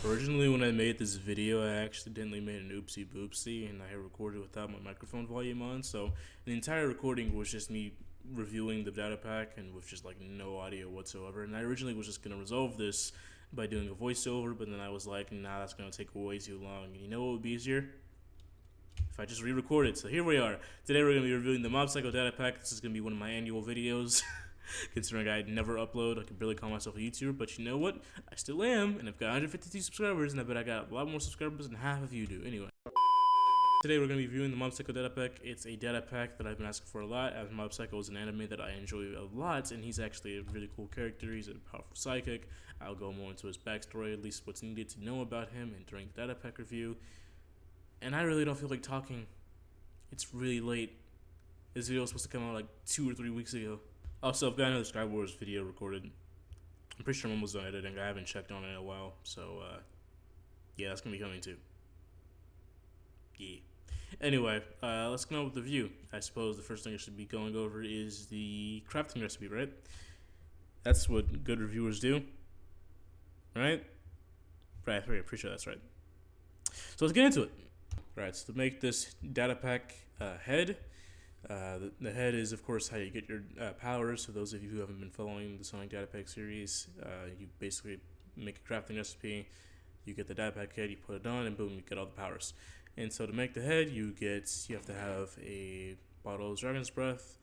Originally, when I made this video, I accidentally made an oopsie boopsie, and I recorded without my microphone volume on. So the entire recording was just me reviewing the data pack and with just like no audio whatsoever. And I originally was just gonna resolve this by doing a voiceover, but then I was like, nah, that's gonna take way too long. And you know what would be easier? If I just re-record it. So here we are. Today we're gonna be reviewing the Mewsic data pack. This is gonna be one of my annual videos. Considering I never upload, I can barely call myself a YouTuber, but you know what? I still am, and I've got 152 subscribers, and I bet I got a lot more subscribers than half of you do. Anyway. Today we're going to be reviewing the Mewsic data pack. It's a data pack that I've been asking for a lot, as Mewsic is an anime that I enjoy a lot, and he's actually a really cool character. He's a powerful psychic. I'll go more into his backstory, at least what's needed to know about him, and during the data pack review. And I really don't feel like talking. It's really late. This video was supposed to come out like 2 or 3 weeks ago. Also, I've got another Sky Wars video recorded. I'm pretty sure I'm almost done editing. I haven't checked on it in a while, so yeah, that's gonna be coming too. Yeah. Anyway, let's go on with the review. I suppose the first thing I should be going over is the crafting recipe, right? That's what good reviewers do, right? Right, pretty sure that's right. So let's get into it. Right, so to make this data pack head. The head is, of course, how you get your powers. For those of you who haven't been following the Sonic Datapack series, you basically make a crafting recipe, you get the Datapack head, you put it on, and boom, you get all the powers. And so to make the head, you have to have a bottle of Dragon's Breath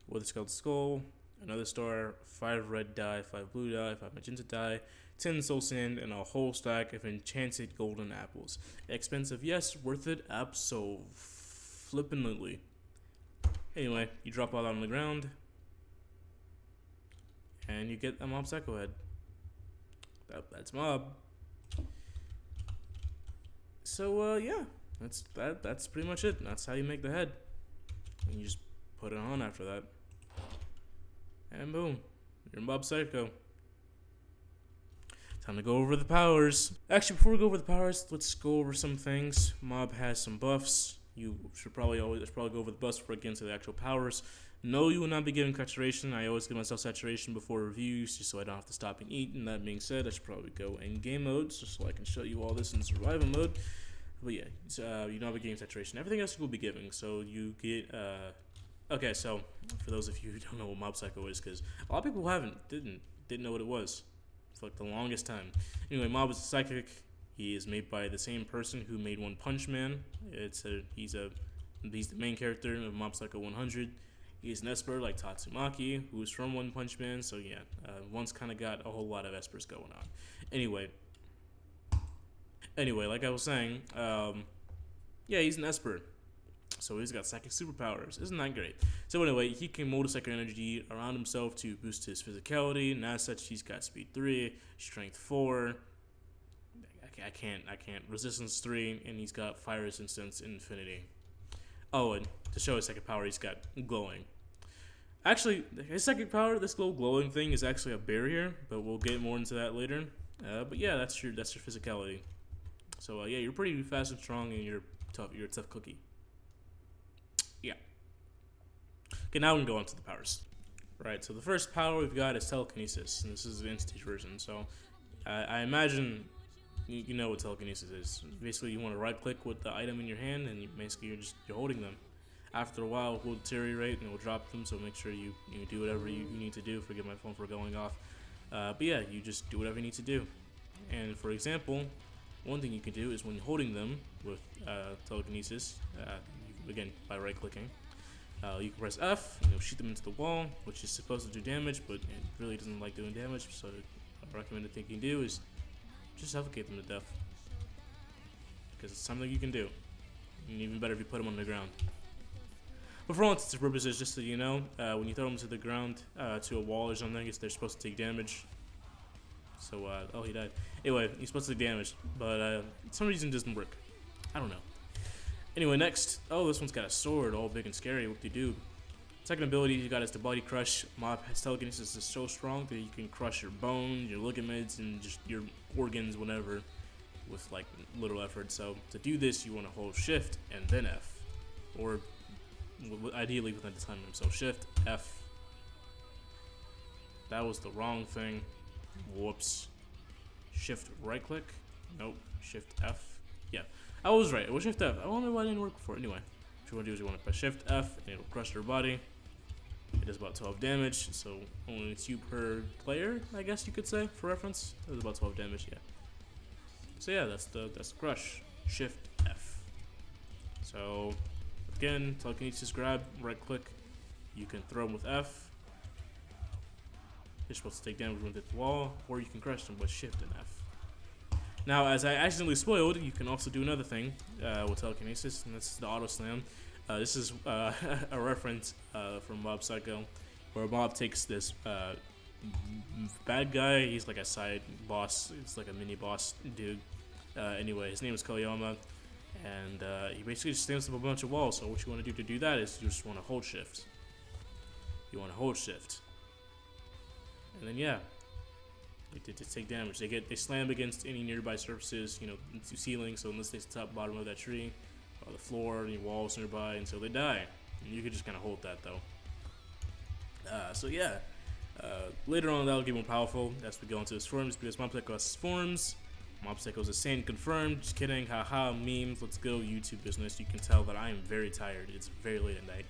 with a skeleton skull, another star, 5 red dye, 5 blue dye, 5 magenta dye, 10 soul sand, and a whole stack of enchanted golden apples. Expensive, yes. Worth it, abso-flippantly. Anyway, you drop all that on the ground, and you get a Mob Psycho head. That's Mob. So yeah, that's pretty much it. That's how you make the head. And you just put it on after that, and boom, you're Mob Psycho. Time to go over the powers. Actually, before we go over the powers, let's go over some things. Mob has some buffs. You should probably go over the buffs before I get into the actual powers. No, you will not be given saturation. I always give myself saturation before reviews, just so I don't have to stop and eat. And that being said, I should probably go in game mode, just so I can show you all this in survival mode. But yeah, you'll not be getting saturation. Everything else you will be giving. So you get okay. So for those of you who don't know what Mob Psycho is, because a lot of people didn't know what it was for like the longest time. Anyway, Mob is a psychic. He is made by the same person who made One Punch Man. He's the main character of Mob Psycho 100. He's an Esper like Tatsumaki, who's from One Punch Man. So yeah, one's kind of got a whole lot of Espers going on. Anyway, like I was saying, yeah, he's an Esper. So he's got psychic superpowers. Isn't that great? So anyway, he can mold psychic energy around himself to boost his physicality, and as such, he's got speed 3, strength 4. I can't. Resistance 3, and he's got fire resistance infinity. Oh, and to show his second power, he's got glowing. Actually, his second power, this glowing thing, is actually a barrier, but we'll get more into that later. But yeah, that's your physicality. So yeah, you're pretty fast and strong, and you're tough. You're a tough cookie. Yeah. Okay, now we can go on to the powers. Right. So the first power we've got is telekinesis, and this is the Instage version. So I imagine. You know what telekinesis is. Basically, you want to right-click with the item in your hand, and you're holding them. After a while, it will deteriorate and it will drop them. So make sure you do whatever you need to do. Forget my phone for going off. But yeah, you just do whatever you need to do. And for example, one thing you can do is when you're holding them with telekinesis, again by right-clicking, you can press F and you'll shoot them into the wall, which is supposed to do damage, but it really doesn't like doing damage. So a recommended thing you can do is just suffocate them to death, because it's something you can do, and even better if you put them on the ground. But for all intents and purposes, just so you know, when you throw them to the ground, to a wall or something, they're supposed to take damage. So, oh, he died. Anyway, he's supposed to take damage, but for some reason it doesn't work. I don't know. Anyway, next, oh, this one's got a sword, all big and scary. What do you do? Second ability you got is the Body Crush. Mob telekinesis is so strong that you can crush your bones, your ligaments, and just your organs, whatever, with like little effort. So to do this, you want to hold Shift and then F, or ideally within the time. So Shift, F. That was the wrong thing. Whoops. Shift right click Nope. Shift F. Yeah, I was right. It was Shift F. I wonder why it didn't work before. Anyway, what you want to do is you want to press Shift F, and it'll crush their body. It does about 12 damage, so only 2 per player, I guess you could say, for reference. It was about 12 damage, yeah. So yeah, that's the crush. Shift F. So again, telekinesis grab, right click. You can throw them with F. You're supposed to take damage when they hit the wall, or you can crush them with Shift and F. Now, as I accidentally spoiled, you can also do another thing with telekinesis, and that's the auto slam. This is a reference from Mob Psycho, where Mob takes this bad guy. He's like a side boss. It's like a mini boss dude. Anyway, his name is Koyama, and he basically just slams up a bunch of walls. So what you want to do to do that is you just want to hold shift. You want to hold shift, and then yeah, they take damage. They slam against any nearby surfaces, you know, into ceiling. So unless they top bottom of that tree, or the floor, any walls nearby, until they die. And you can just kind of hold that though. So yeah, later on that'll get more powerful as we go into his forms, because Mob Psycho has forms. Mob Psycho is insane, confirmed. Just kidding, haha, memes. Let's go, YouTube business. You can tell that I am very tired. It's very late at night.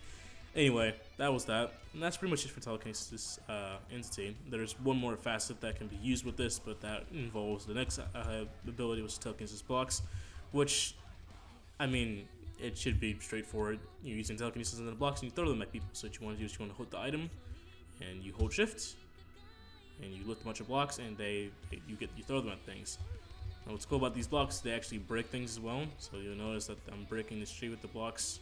Anyway, that was that. And that's pretty much it for telekinesis entity. There's one more facet that can be used with this, but that involves the next ability, which is telekinesis blocks, which, I mean, it should be straightforward. You're using telekinesis in the blocks and you throw them at people. So what you want to do is you want to hold the item, and you hold shift, and you lift a bunch of blocks, and you throw them at things. Now what's cool about these blocks, they actually break things as well. So you'll notice that I'm breaking this tree with the blocks.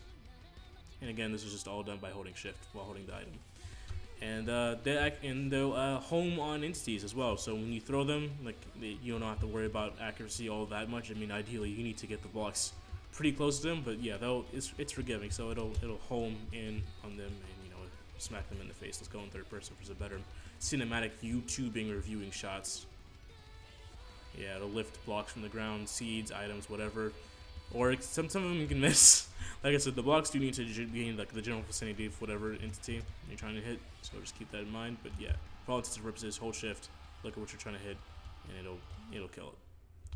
And again, this is just all done by holding shift while holding the item. And they'll home on entities as well. So when you throw them, like, you don't have to worry about accuracy all that much. I mean, ideally you need to get the blocks pretty close to them, but yeah, it's forgiving. So it'll home in on them and, you know, smack them in the face. Let's go in third person for the better cinematic YouTubing reviewing shots. Yeah, it'll lift blocks from the ground, seeds, items, whatever. Or some of them you can miss. Like I said, the blocks do need to be in like the general vicinity of whatever entity you're trying to hit. So just keep that in mind. But yeah, for all intents and purposes, hold shift, look at what you're trying to hit, and it'll kill it.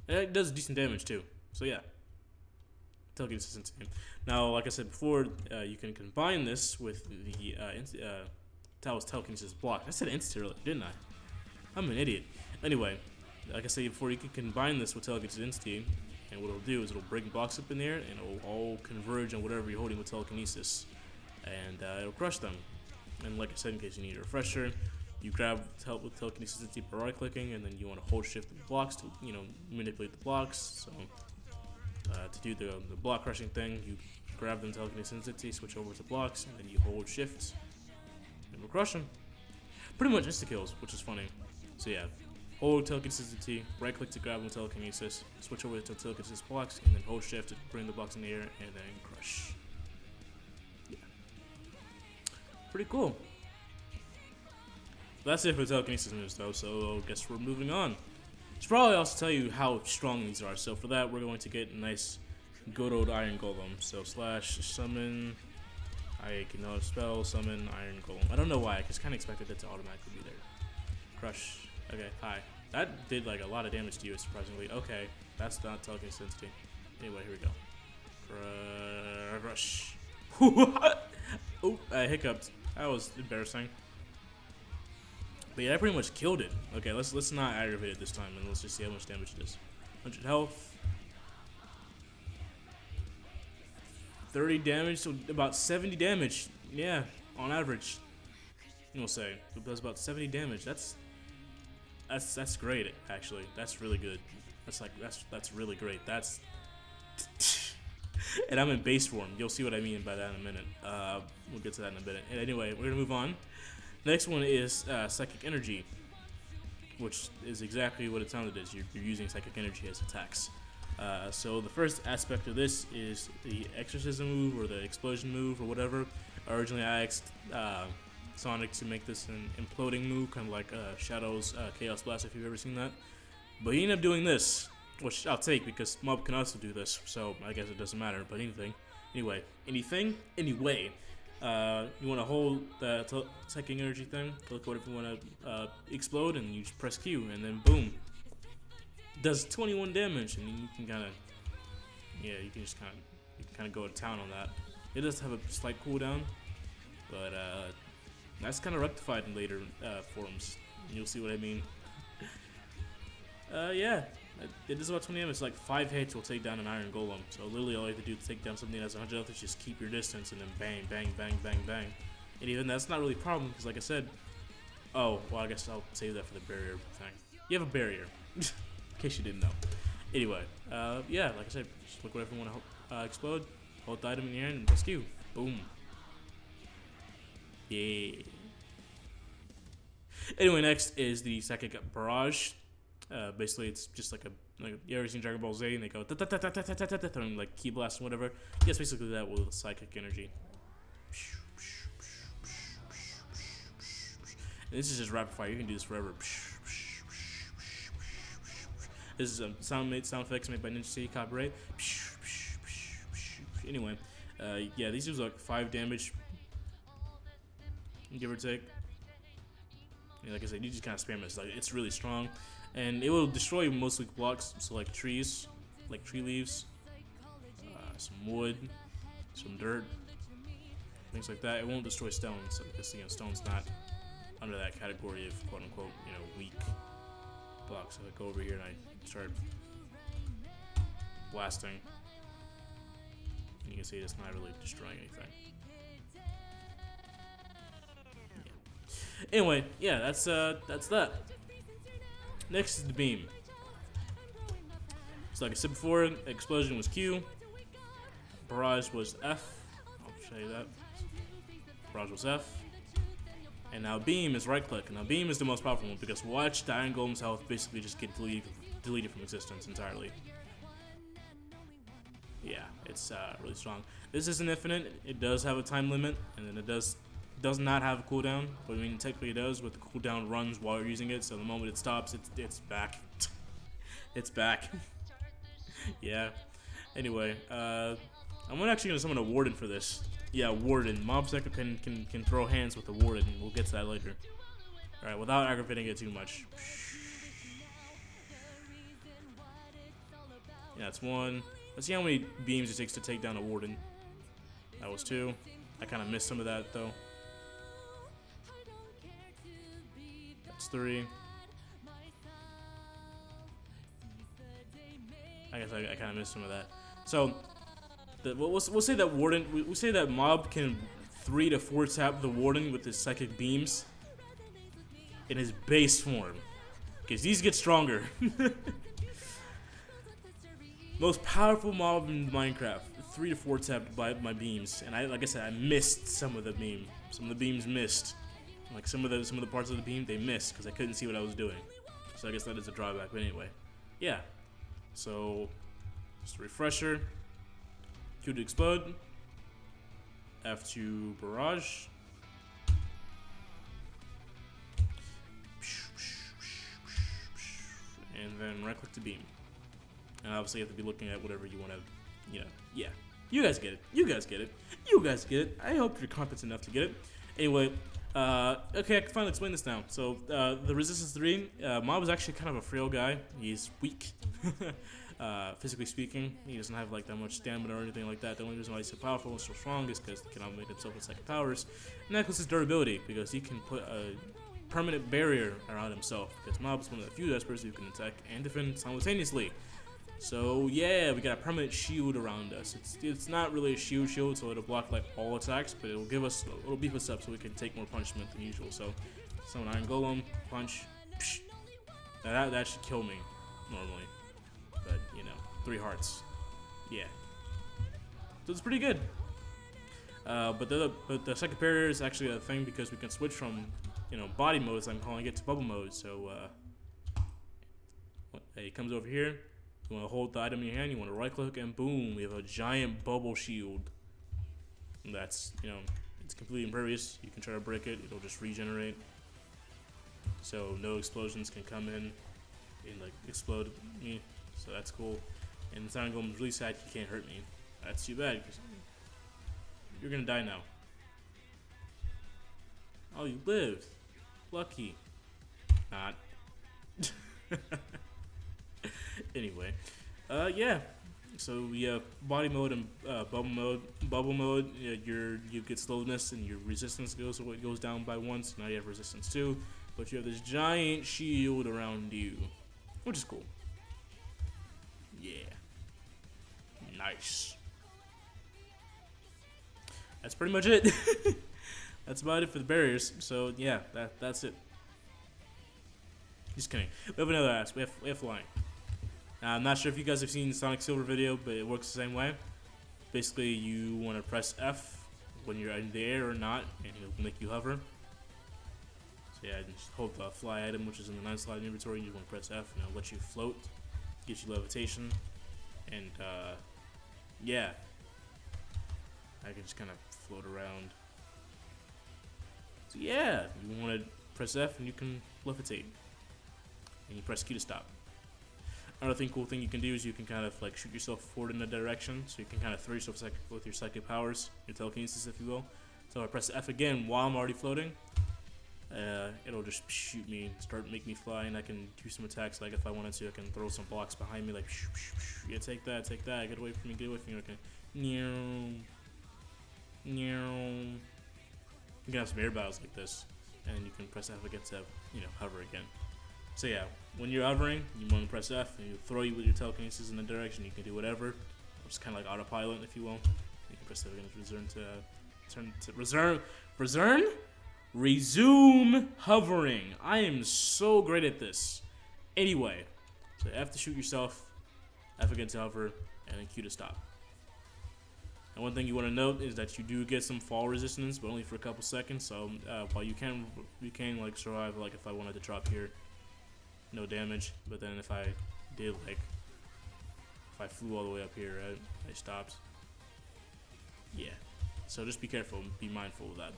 And it does decent damage too. So yeah, telekinesis insane. Now, like I said before, you can combine this with the Tao's telekinesis block. I said entity earlier, didn't I? I'm an idiot. Anyway, like I said before, you can combine this with telekinesis entity. And what it'll do is it'll break blocks up in there, and it'll all converge on whatever you're holding with telekinesis, and it'll crush them. And like I said, in case you need a refresher, you grab help with telekinesis entity by right clicking, and then you want to hold shift the blocks to, you know, manipulate the blocks. So to do the block crushing thing, you grab them telekinesis entity, switch over to blocks, and then you hold shift, and we'll crush them. Pretty much insta kills, which is funny. So yeah. Hold telekinesis entity, right click to grab them with telekinesis, switch over to telekinesis blocks, and then hold shift to bring the blocks in the air, and then crush. Yeah. Pretty cool. That's it for telekinesis moves though, so I guess we're moving on. Should probably also tell you how strong these are. So for that, we're going to get a nice good old Iron Golem. So / summon, I can now spell summon Iron Golem. I don't know why, I just kind of expected it to automatically be there. Crush. Okay, hi. That did like a lot of damage to you, surprisingly. Okay, that's not telekinesis entity. Anyway, here we go. Rush. Oh, I hiccuped. That was embarrassing. But yeah, I pretty much killed it. Okay, let's not aggravate it this time, and let's just see how much damage it is. 100 health. 30 damage, so about 70 damage. Yeah, on average. We'll say. It does about 70 damage. That's great, actually. That's really good. That's really great. That's and I'm in base form. You'll see what I mean by that in a minute. We'll get to that in a minute. And anyway, we're gonna move on. Next one is psychic energy, which is exactly what it sounded as. You're using psychic energy as attacks. So the first aspect of this is the exorcism move or the explosion move or whatever. Originally, I asked Sonic to make this an imploding move, kind of like Shadow's Chaos Blast, if you've ever seen that. But he ended up doing this, which I'll take because Mob can also do this, so I guess it doesn't matter. But anyway, anyway, you want to hold the psychic energy thing, look what if you want to explode, and you just press Q, and then boom, does 21 damage, and you can kind of, yeah, you can just kind of go to town on that. It does have a slight cooldown, but that's kind of rectified in later forms. You'll see what I mean. Yeah, it is about 20 damage. It's like 5 hits will take down an iron golem. So literally all you have to do to take down something that has 100 health is just keep your distance and then bang, bang, bang, bang, bang. And even that's not really a problem because, like I said, oh, well, I guess I'll save that for the barrier thing. You have a barrier, in case you didn't know. Anyway, yeah, like I said, just look whatever you want to explode. Hold the item in your hand and press Q. Boom. Yeah. Anyway, next is the Psychic Barrage. Basically, it's just like you ever seen Dragon Ball Z and they go and like key blast and whatever. Yes, basically that with psychic energy. And this is just rapid fire. You can do this forever. This is sound effects made by Ninja City, copyright. Anyway, yeah, these do like 5 damage, give or take. And like I said, you just kind of spam it. It's really strong, and it will destroy mostly blocks, so like trees, like tree leaves, some wood, some dirt, things like that. It won't destroy stones because stone's not under that category of quote unquote weak blocks. So I go over here and I start blasting. You can see it's not really destroying anything. Yeah. Anyway, yeah, that's that. Next is the beam. So like I said before, explosion was Q, barrage was F. I'll show you that. Barrage was F. And now beam is right click. Now beam is the most powerful one because watch the Iron Golem's health basically just get deleted from existence entirely. Yeah, it's really strong. This isn't infinite. It does have a time limit, and then it does not have a cooldown. But I mean, technically it does. But the cooldown runs while you're using it, so the moment it stops, it's back. It's back. Yeah. Anyway, I'm actually gonna summon a warden for this. Yeah, warden. Mob Psycho can throw hands with the warden. We'll get to that later. All right, without aggravating it too much. Yeah, that's 1. Let's see how many beams it takes to take down a warden. That was 2. I kind of missed some of that though. That's 3. I guess I kind of missed some of that. So we'll say that warden. We'll say that mob can 3 to 4 tap the warden with his psychic beams in his base form, because these get stronger. Most powerful mob in Minecraft, 3 to 4 tapped by my beams, and like I said, I missed some of the beam. Some of the beams missed, like some of the parts of the beam they missed because I couldn't see what I was doing. So I guess that is a drawback. But anyway, yeah. So just a refresher. Q to explode. F to barrage. And then right click to beam. And obviously you have to be looking at whatever you want to, yeah. You guys get it. You guys get it. You guys get it. I hope you're competent enough to get it. Anyway, okay, I can finally explain this now. So, the Resistance 3, Mob is actually kind of a frail guy. He's weak, physically speaking. He doesn't have like that much stamina or anything like that. The only reason why he's so powerful and so strong is because he can outmate himself with psychic powers. And that includes his durability, because he can put a permanent barrier around himself. Because Mob is one of the few espers who can attack and defend simultaneously. So yeah, we got a permanent shield around us. It's not really a shield, so it'll block like all attacks, but it'll beef us up so we can take more punishment than usual. So, summon Iron Golem, punch. Psh. Now that should kill me normally, but 3 hearts. Yeah, so it's pretty good. But the second barrier is actually a thing because we can switch from body modes, I'm calling it, to bubble mode. So it comes over here. You want to hold the item in your hand, you want to right click, and boom, we have a giant bubble shield. And that's, it's completely impervious. You can try to break it, it'll just regenerate. So no explosions can come in and like explode me. So that's cool. And the Iron Golem is really sad he can't hurt me. That's too bad, because you're gonna die now. Oh, you lived. Lucky. Not. Anyway, yeah. So we have body mode and bubble mode. Bubble mode, you get slowness and your resistance goes down by 1. So now you have resistance 2, but you have this giant shield around you, which is cool. Yeah, nice. That's pretty much it. That's about it for the barriers. So yeah, that's it. Just kidding. We have another ask. We have flying. Now, I'm not sure if you guys have seen Sonic Silver video, but it works the same way. Basically, you want to press F when you're in the air or not, and it'll make you hover. So yeah, just hold the fly item, which is in the 9 slot inventory. You want to press F, and it'll let you float, gives you levitation, and yeah, I can just kind of float around. So yeah, you want to press F, and you can levitate, and you press Q to stop. Another cool thing you can do is you can kind of like shoot yourself forward in a direction, so you can kind of throw yourself with your psychic powers, your telekinesis, if you will. So if I press F again while I'm already floating, it'll just shoot me, make me fly, and I can do some attacks. Like if I wanted to, I can throw some blocks behind me, like yeah, take that, get away from me, Okay, you can have some air battles like this, and you can press F again to hover again. So yeah, when you're hovering, you want to press F, and you throw you with your telekinesis in the direction. You can do whatever. It's kind of like autopilot, if you will. You can press F again to resume hovering. I am so great at this. Anyway, so F to shoot yourself, F again to hover, and then Q to stop. And one thing you want to note is that you do get some fall resistance, but only for a couple seconds. So while you can like survive, like if I wanted to drop here, no damage. But then if I did if I flew all the way up here, right, I stopped. Yeah. So just be careful and be mindful of that.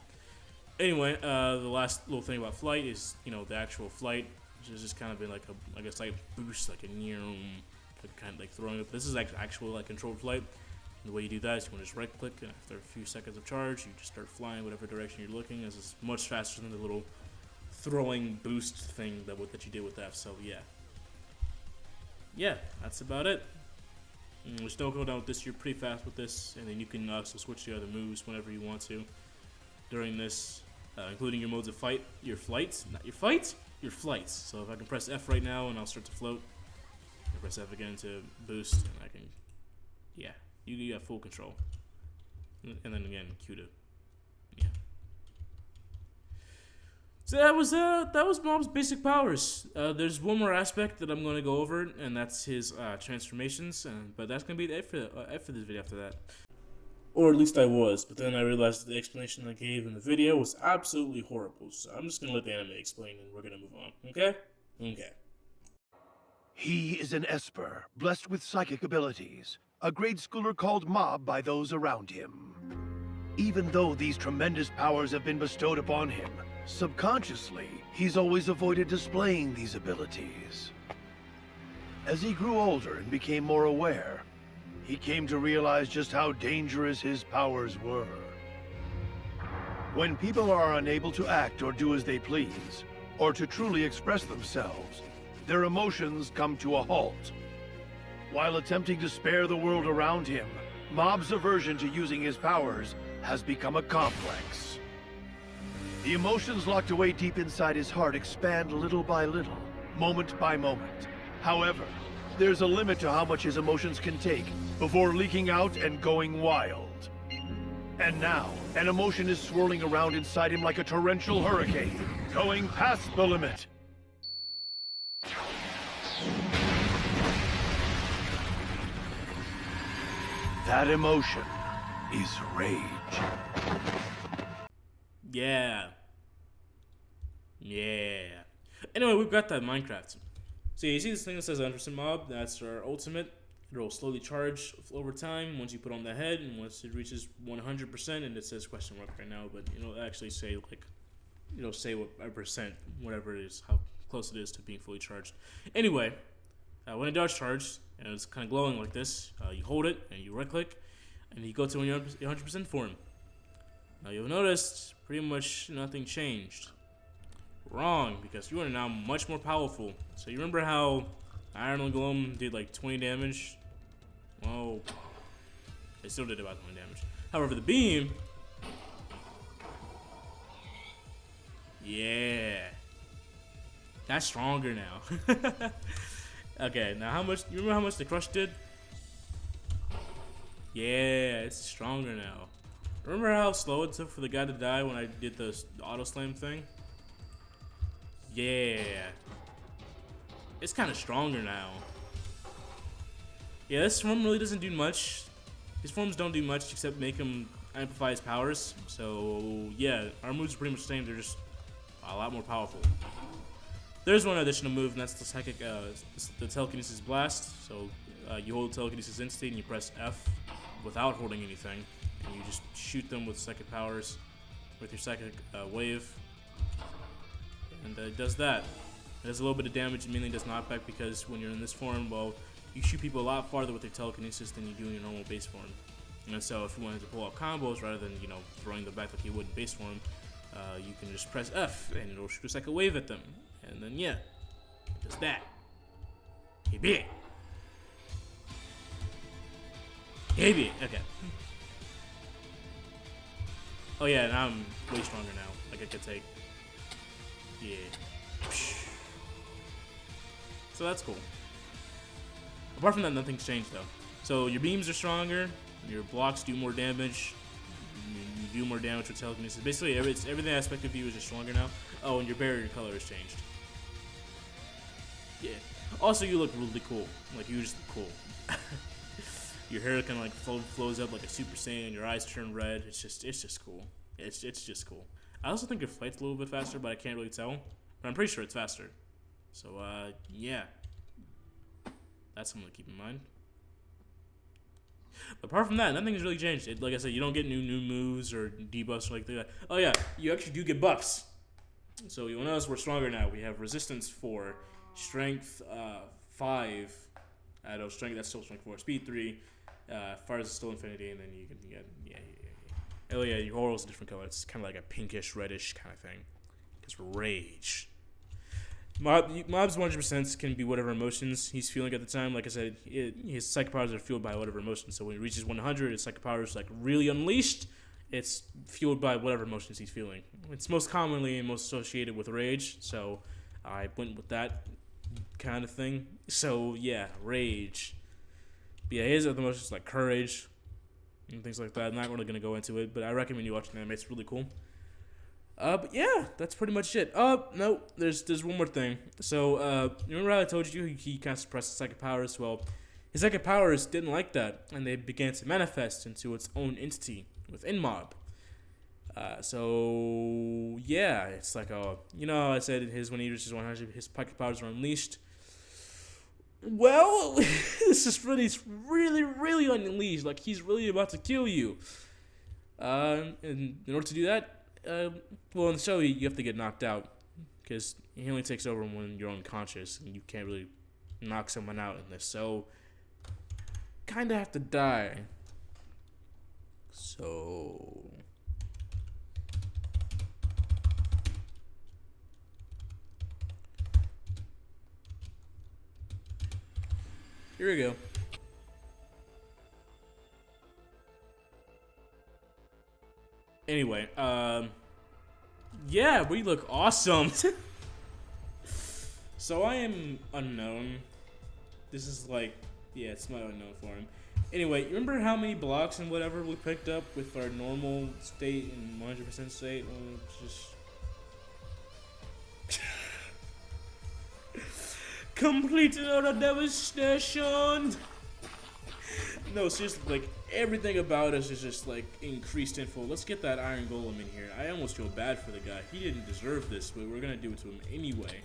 Anyway, the last little thing about flight is the actual flight, which has just kind of been like a slight boost, like a kind of like throwing up. This is actual like controlled flight. And the way you do that is you want to just right click, and after a few seconds of charge, you just start flying whatever direction you're looking. This is much faster than the little throwing boost thing that you did with F. So yeah, that's about it. We still go down with this. You're pretty fast with this, and then you can also switch to other moves whenever you want to during this, including your modes of fight, your flights. So if I can press F right now and I'll start to float, I can press F again to boost, and I can, yeah, you have full control. And then again, Q to, yeah. So that was Mob's basic powers. There's one more aspect that I'm going to go over, and that's his transformations. But that's going to be it for this video after that. Or at least I was, but then I realized the explanation I gave in the video was absolutely horrible. So I'm just going to let the anime explain, and we're going to move on. Okay? Okay. He is an Esper, blessed with psychic abilities. A grade schooler called Mob by those around him. Even though these tremendous powers have been bestowed upon him, subconsciously, he's always avoided displaying these abilities. As he grew older and became more aware, he came to realize just how dangerous his powers were. When people are unable to act or do as they please, or to truly express themselves, their emotions come to a halt. While attempting to spare the world around him, Mob's aversion to using his powers has become a complex. The emotions locked away deep inside his heart expand little by little, moment by moment. However, there's a limit to how much his emotions can take before leaking out and going wild. And now, an emotion is swirling around inside him like a torrential hurricane, going past the limit. That emotion is rage. Yeah. Anyway, we've got that Minecraft. So you see this thing that says 100% mob? That's our ultimate. It'll slowly charge over time once you put on the head, and once it reaches 100%, and it says question mark right now, but actually say say what percent, whatever it is, how close it is to being fully charged. Anyway, when it does charge, and it's kind of glowing like this, you hold it and you right click, and you go to 100% form. Now you'll notice pretty much nothing changed. Wrong, because you are now much more powerful. So you remember how Iron Golem did like 20 damage. Whoa. It still did about 20 damage. However, the beam. Yeah. That's stronger now. Okay, now how much? You remember how much the crush did? Yeah, it's stronger now. Remember how slow it took for the guy to die when I did the auto slam thing? Yeah. It's kind of stronger now. Yeah, this form really doesn't do much. His forms don't do much except make him amplify his powers. So, yeah, our moves are pretty much the same. They're just a lot more powerful. There's one additional move, and that's the psychic, the telekinesis blast. So, you hold telekinesis instant and you press F without holding anything. And you just shoot them with psychic powers, with your psychic wave. And it does that. It does a little bit of damage, it mainly does knockback because when you're in this form, well, you shoot people a lot farther with your telekinesis than you do in your normal base form. And so if you wanted to pull out combos rather than, you know, throwing them back like you would in base form, you can just press F and it'll shoot a psychic wave at them. And then, yeah, it does that. Hey, big. Hey, big. Okay. Oh, yeah, now I'm way stronger now. Like, I could take. Yeah. So that's cool. Apart from that, nothing's changed, though. So your beams are stronger, your blocks do more damage, you do more damage with telekinesis. Basically, everything aspect of you is just stronger now. Oh, and your barrier color has changed. Yeah. Also, you look really cool. Like, you just look cool. Your hair kind of like flows up like a Super Saiyan. Your eyes turn red. It's just cool. It's just cool. I also think your flight's a little bit faster, but I can't really tell. But I'm pretty sure it's faster. So, yeah. That's something to keep in mind. But apart from that, nothing's really changed. Like I said, you don't get new moves or debuffs or like that. Oh yeah, you actually do get buffs. So you'll notice we're stronger now. We have resistance 4, strength 5. Strength, that's still strength 4. Speed 3. Fire is still infinity, and then you can get Oh yeah, your aura's a different color. It's kind of like a pinkish, reddish kind of thing. Because rage. Mob's 100% can be whatever emotions he's feeling at the time. Like I said, his psychic powers are fueled by whatever emotions. So when he reaches 100, his psychic powers like really unleashed. It's fueled by whatever emotions he's feeling. It's most commonly and most associated with rage. So I went with that kind of thing. So yeah, rage. But yeah, his other emotions like courage and things like that. I'm not really gonna go into it, but I recommend you watching the anime. It's really cool. But yeah, that's pretty much it. No, there's one more thing. So, remember how I told you he kind of suppressed his psychic powers? Well, his psychic powers didn't like that, and they began to manifest into its own entity within Mob. So, yeah, it's like, I said when he reaches 100, his psychic powers are unleashed. Well, this is really, really unleashed. Like, he's really about to kill you. And in order to do that, well, in the show, you have to get knocked out, because he only takes over when you're unconscious, and you can't really knock someone out in this, so kind of have to die. So here we go. Anyway, yeah, we look awesome. So I am unknown. This is like, yeah, it's my unknown form. Anyway, you remember how many blocks and whatever we picked up with our normal state and 100% state? Complete and utter devastation. No, seriously, like, everything about us is just, like, increased info. Let's get that Iron Golem in here. I almost feel bad for the guy. He didn't deserve this, but we're gonna do it to him anyway.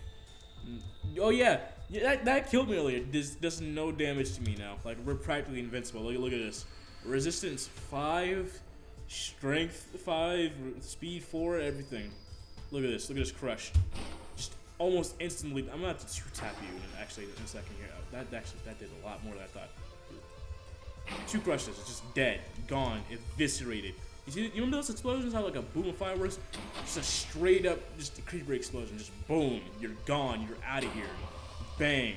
Oh, yeah, that killed me earlier. This does no damage to me now. Like, we're practically invincible. Look at this. Resistance 5, strength 5, speed 4, everything. Look at this crush. Just almost instantly. I'm gonna have to two-tap you in a second here. That did a lot more than I thought. 2 crushes, it's just dead, gone, eviscerated. You remember those explosions? How like a boom of fireworks? Just a straight up, just a creeper explosion. Just boom, you're gone, you're out of here. Bang.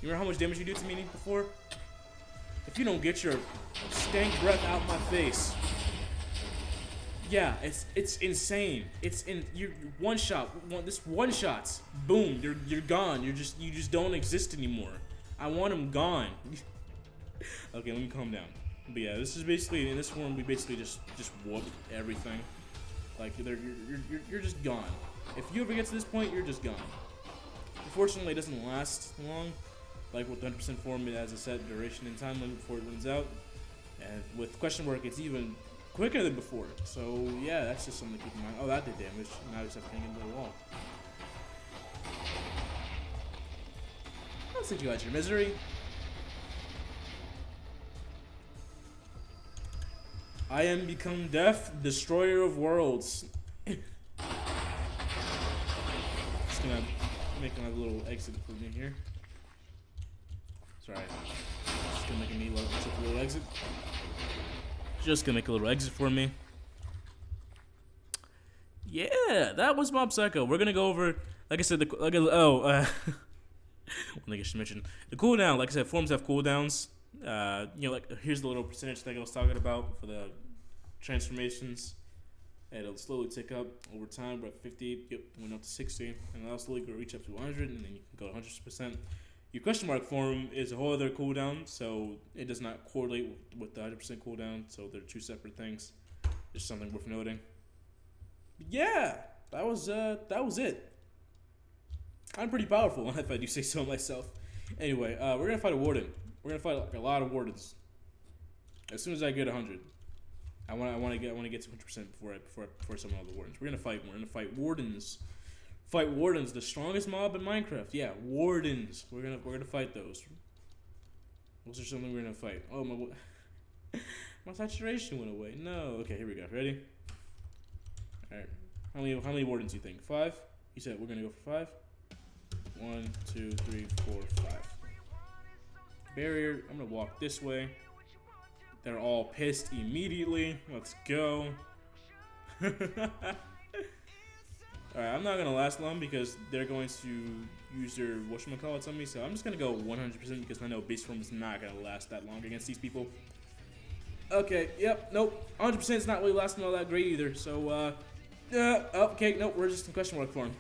You remember how much damage you did to me before? If you don't get your stank breath out my face. Yeah, it's insane. You one shots. Boom, you're gone. You just don't exist anymore. I want him gone. Okay, let me calm down. But yeah, this is basically, in this form, we basically just whoop everything. Like you're just gone. If you ever get to this point, you're just gone. Unfortunately, it doesn't last long. Like with 100% form, it has a set duration and time limit before it runs out. And with question mark, it's even quicker than before. So yeah, that's just something to keep in mind. Oh, that did damage. Now I just have to hang into the wall. I'll send you out your misery. I am become death, destroyer of worlds. Just gonna make another little exit for me here. Sorry. Just gonna make a neat little exit. Just gonna make a little exit for me. Yeah, that was Mob Psycho. We're gonna go over, like I said, one thing I should mention. The cooldown, like I said, forms have cooldowns. Like here's the little percentage thing I was talking about for the transformations. And it'll slowly tick up over time. We're at 50, yep, went up to 60, and that'll slowly go reach up to 100, and then you can go 100%. Your question mark form is a whole other cooldown, so it does not correlate with the 100% cooldown, so they're two separate things. Just something worth noting. But yeah, that was it. I'm pretty powerful, if I do say so myself. Anyway, we're gonna fight a warden. We're gonna fight like a lot of wardens. As soon as I get 100, I want to get to 100% before some of the wardens. We're gonna fight wardens. Fight wardens, the strongest mob in Minecraft. Yeah, wardens. We're gonna fight those. Those are something we're gonna fight. Oh my saturation went away. No. Okay, here we go. Ready? All right. How many wardens do you think? 5? You said we're gonna go for 5. 1, 2, 3, 4, 5. Barrier. I'm gonna walk this way. They're all pissed immediately. Let's go. Alright, I'm not gonna last long because they're going to use their whatchamacallits on me, so I'm just gonna go 100% because I know base form is not gonna last that long against these people. Okay, yep, nope. 100% is not really lasting all that great either, so, okay, nope, we're just in question mark form.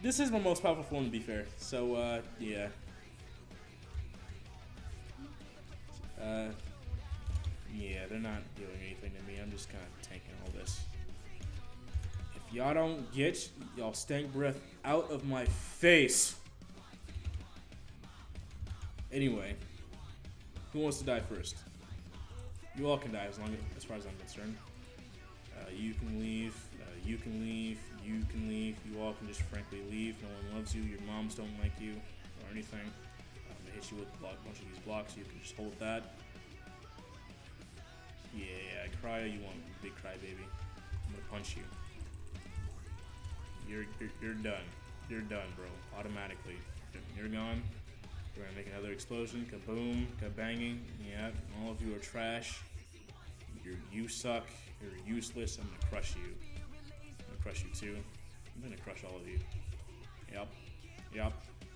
This is my most powerful form, to be fair, so, yeah. Yeah, they're not doing anything to me. I'm just kind of tanking all this. If y'all don't get y'all stank breath out of my face. Anyway, who wants to die first? You all can die as far as I'm concerned. You can leave. You can leave. You can leave. You all can just frankly leave. No one loves you. Your moms don't like you or anything. They hit you with a bunch of these blocks. You can just hold that. Yeah, cry. You want big cry, baby? I'm gonna punch you. You're done. You're done, bro. Automatically, you're gone. We're gonna make another explosion. Kaboom, kabanging. Yeah, all of you are trash. You suck. You're useless. I'm gonna crush you. I'm gonna crush you too. I'm gonna crush all of you. Yep.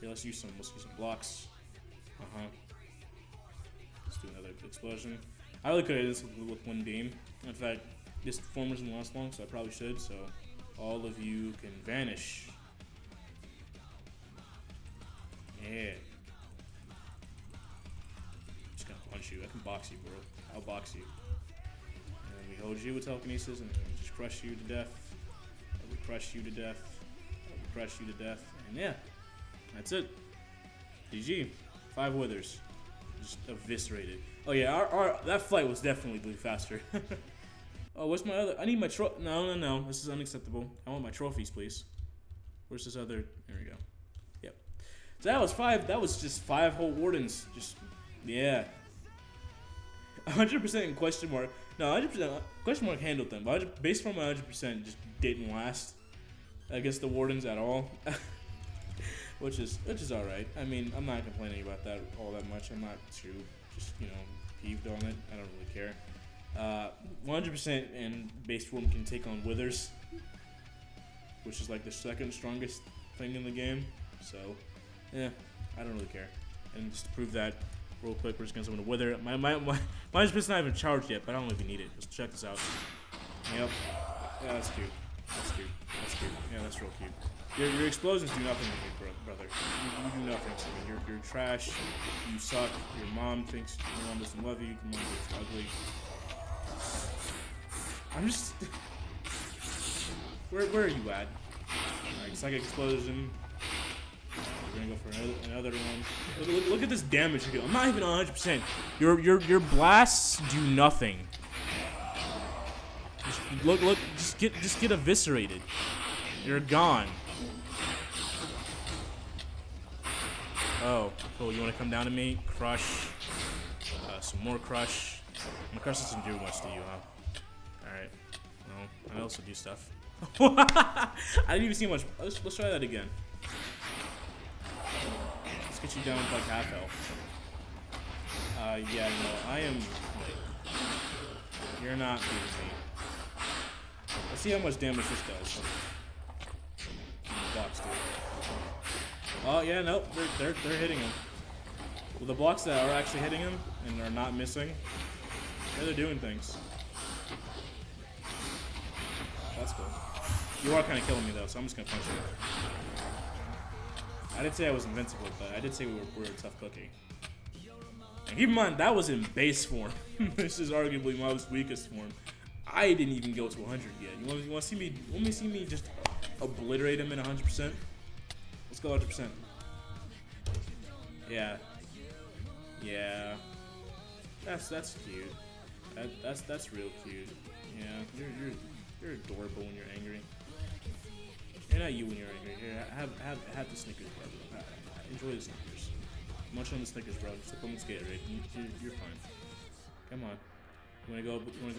Here, let's use some blocks. Let's do another explosion. I really could have done this with one beam. In fact, this form doesn't last long, so I probably should. So all of you can vanish. Yeah. Just gonna punch you. I can box you, bro. I'll box you. And then we hold you with telekinesis, and then we just crush you to death. And we crush you to death. And we crush you to death. And yeah, that's it. GG. 5 withers. Just eviscerated. Oh yeah, that fight was definitely faster. Oh, what's my other? I need my No. This is unacceptable. I want my trophies, please. Where's this other? There we go. Yep. So that was 5. That was just 5 whole wardens. Just, yeah. 100% in question mark. No, 100% question mark handled them. But based from 100% just didn't last against the wardens at all. Which is all right. I mean, I'm not complaining about that all that much. I'm not too just peeved on it. I don't really care. 100% and base form can take on withers, which is like the second strongest thing in the game. So I don't really care. And just to prove that, real quick, we're just gonna summon a Wither. Mine's just not even charged yet, but I don't even need it. Let's check this out. Yep. Yeah, that's cute. That's cute. That's cute. Yeah, that's real cute. Your explosions do nothing to me, brother. You do nothing to me. You're trash. You suck. Your mom thinks your mom doesn't love you. Your mom thinks you're ugly. I'm just. Where are you at? Alright, psychic explosion. We're gonna go for another one. Look at this damage you do. I'm not even 100%. Your blasts do nothing. Look. Just get eviscerated. You're gone. Oh, cool. You want to come down to me? Crush. Some more crush. My crush doesn't do much to you, huh? Alright. No, I also do stuff. I didn't even see much. Let's try that again. Let's get you down to like half health. Yeah, no, I am. You're not beating me. Let's see how much damage this does. Blocks do. Oh yeah, nope, they're hitting him. Well, the blocks that are actually hitting him and are not missing, yeah, they're doing things. That's cool. You are kind of killing me though, so I'm just gonna punch you. I didn't say I was invincible, but I did say we were a tough cookie. And keep in mind, that was in base form. This is arguably my weakest form. I didn't even go to 100 yet. You want to see me? Want me to see me just obliterate him in 100%? Let's go 100%. Yeah. Yeah. That's cute. That's real cute. Yeah. You're adorable when you're angry. You're not you when you're angry. Here, have the Snickers, bro. Enjoy the Snickers. Munch on the Snickers, bro. Just up on the Gatorade. You're fine. Come on. You wanna go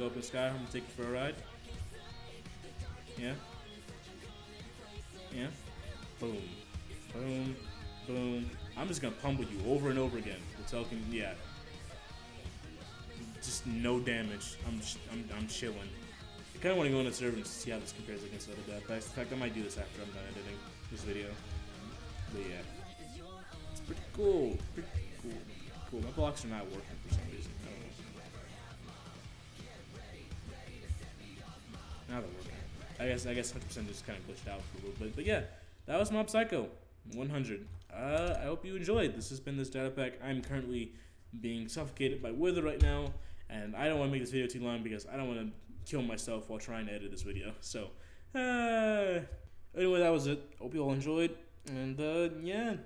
up in the sky? I'm gonna take you for a ride. Yeah. Yeah. Boom. Boom. Boom. I'm just gonna pummel you over and over again. Yeah. Just no damage. I'm chilling. I kind of want to go on the server and see how this compares against other Datapacks. In fact, I might do this after I'm done editing this video. But yeah, it's pretty cool. Pretty cool. My blocks are not working for some reason. I don't know. Now they're working. I guess 100% just kind of glitched out for a little bit. But yeah, that was Mob Psycho 100. I hope you enjoyed. This has been this Datapack. I'm currently being suffocated by Wither right now, and I don't want to make this video too long because I don't want to kill myself while trying to edit this video. So, anyway, that was it. Hope you all enjoyed, and yeah,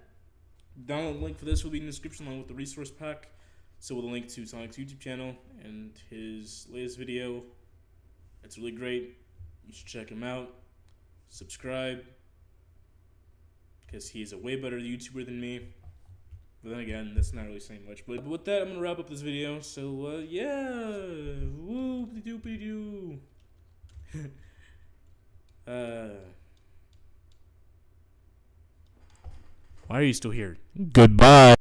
download link for this will be in the description along with the resource pack. So with a link to Sonic's YouTube channel and his latest video. It's really great. You should check him out. Subscribe, because he's a way better YouTuber than me. But then again, that's not really saying much. But with that, I'm going to wrap up this video. So, yeah. Whoop-de-doop-de-doo. Why are you still here? Goodbye.